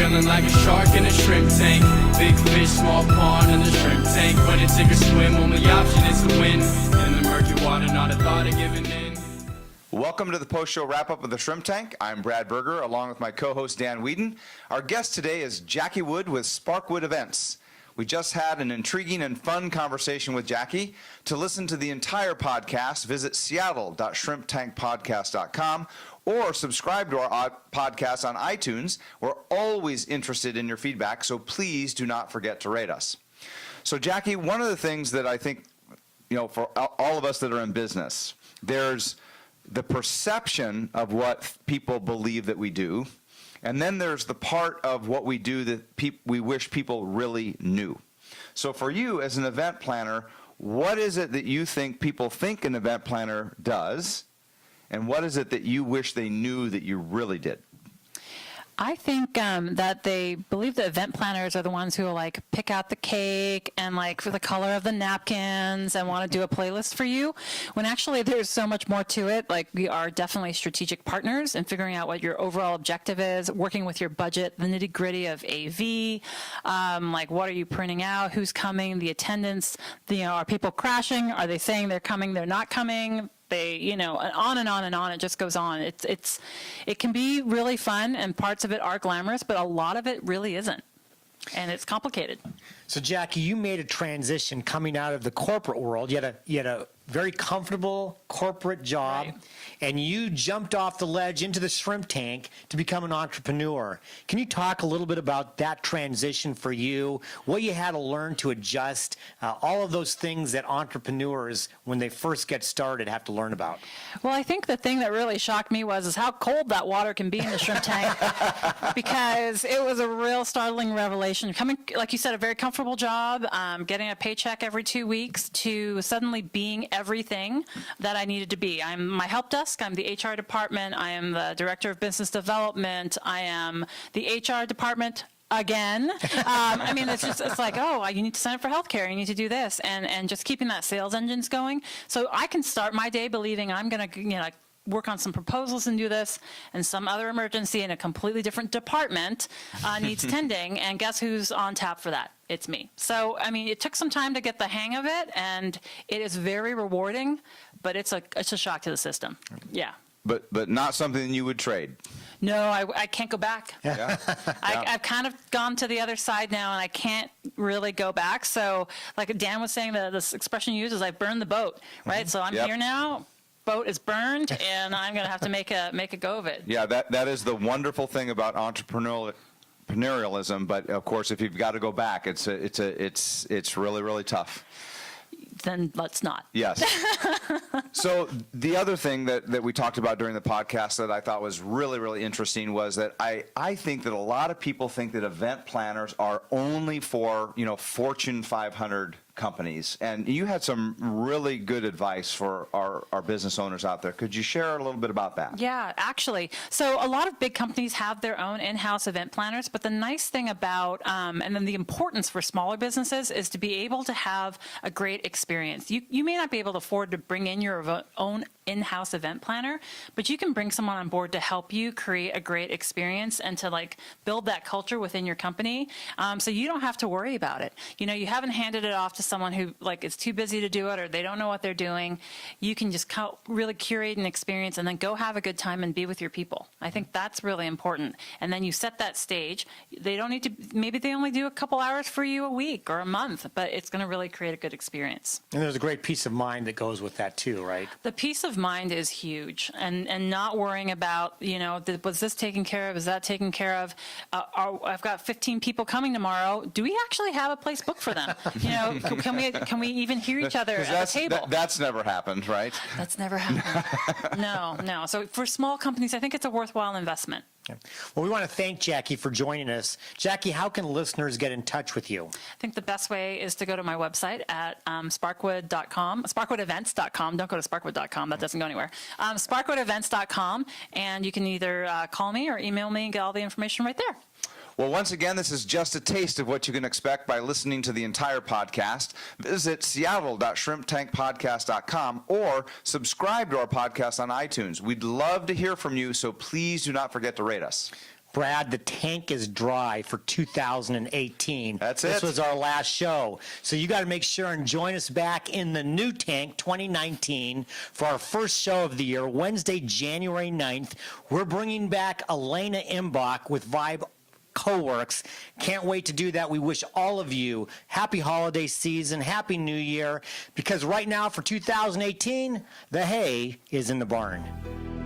feeling like a shark in a shrimp tank. Big fish, small pond in the shrimp tank. When it's sink or swim, only option is to win. In the murky water, not a thought of giving in. Welcome to the post-show wrap-up of the Shrimp Tank. I'm Brad Berger, along with my co-host Dan Whedon. Our guest today is Jackie Wood with SparkWood Events. We just had an intriguing and fun conversation with Jackie. To listen to the entire podcast, visit seattle.shrimptankpodcast.com or subscribe to our podcast on iTunes. We're always interested in your feedback, so please do not forget to rate us. So, Jackie, one of the things that I think, for all of us that are in business, there's the perception of what people believe that we do, and then there's the part of what we do that we wish people really knew. So for you as an event planner, what is it that you think people think an event planner does, and what is it that you wish they knew that you really did? I think that they believe that event planners are the ones who will pick out the cake and for the color of the napkins and want to do a playlist for you, when actually there's so much more to it. We are definitely strategic partners in figuring out what your overall objective is, working with your budget, the nitty gritty of AV, what are you printing out, who's coming, the attendance, are people crashing, are they saying they're coming, they're not coming. They, on and on and on, it just goes on. It can be really fun, and parts of it are glamorous, but a lot of it really isn't, and it's complicated. So, Jackie, you made a transition coming out of the corporate world. You had a very comfortable corporate job, right, and you jumped off the ledge into the shrimp tank to become an entrepreneur. Can you talk a little bit about that transition for you, what you had to learn to adjust, all of those things that entrepreneurs, when they first get started, have to learn about? Well, I think the thing that really shocked me is how cold that water can be in the shrimp tank, because it was a real startling revelation. Coming, like you said, a very comfortable job, getting a paycheck every 2 weeks, to suddenly being everything that I needed to be. I'm my help desk, I'm the HR department, I am the director of business development, I am the HR department again. It's like, you need to sign up for healthcare, you need to do this, and just keeping that sales engines going. So I can start my day believing I'm going to, work on some proposals and do this, and some other emergency in a completely different department needs tending, and guess who's on tap for that? It's me. So, it took some time to get the hang of it, and it is very rewarding, but it's a shock to the system. Yeah. But not something you would trade. No, I can't go back. Yeah. I've kind of gone to the other side now, and I can't really go back. So, like Dan was saying, this expression you use is I burned the boat, right? So I'm here now. Boat is burned, and I'm going to have to make a go of it. Yeah, that is the wonderful thing about entrepreneurialism. But of course, if you've got to go back, it's really, really tough. Then let's not. Yes. So the other thing that we talked about during the podcast that I thought was really, really interesting was that I think that a lot of people think that event planners are only for, Fortune 500 companies. And you had some really good advice for our business owners out there. Could you share a little bit about that? Yeah, actually. So a lot of big companies have their own in-house event planners, but the nice thing about, and then the importance for smaller businesses, is to be able to have a great experience. You may not be able to afford to bring in your own in-house event planner, but you can bring someone on board to help you create a great experience and to build that culture within your company, so you don't have to worry about it. You haven't handed it off to someone who is too busy to do it, or they don't know what they're doing. You can just really curate an experience and then go have a good time and be with your people. I think that's really important. And then you set that stage. They don't need to, maybe they only do a couple hours for you a week or a month, but it's going to really create a good experience. And there's a great peace of mind that goes with that too, right? The peace of mind is huge, and not worrying about, was this taken care of? Is that taken care of? I've got 15 people coming tomorrow. Do we actually have a place booked for them? Can we even hear each other at the table? That's never happened, right? That's never happened. No. So for small companies, I think it's a worthwhile investment. Okay. Well, we want to thank Jackie for joining us. Jackie, how can listeners get in touch with you? I think the best way is to go to my website at SparkWood.com, SparkWoodEvents.com. Don't go to SparkWood.com. That doesn't go anywhere. SparkWoodEvents.com, and you can either call me or email me and get all the information right there. Well, once again, this is just a taste of what you can expect by listening to the entire podcast. Visit seattle.shrimptankpodcast.com or subscribe to our podcast on iTunes. We'd love to hear from you, so please do not forget to rate us. Brad, the tank is dry for 2018. That's it. This was our last show. So you got to make sure and join us back in the new tank 2019 for our first show of the year, Wednesday, January 9th. We're bringing back Elena Imbach with Vibe Coworks. Can't wait to do that. We wish all of you happy holiday season, happy new year, because right now for 2018, the hay is in the barn.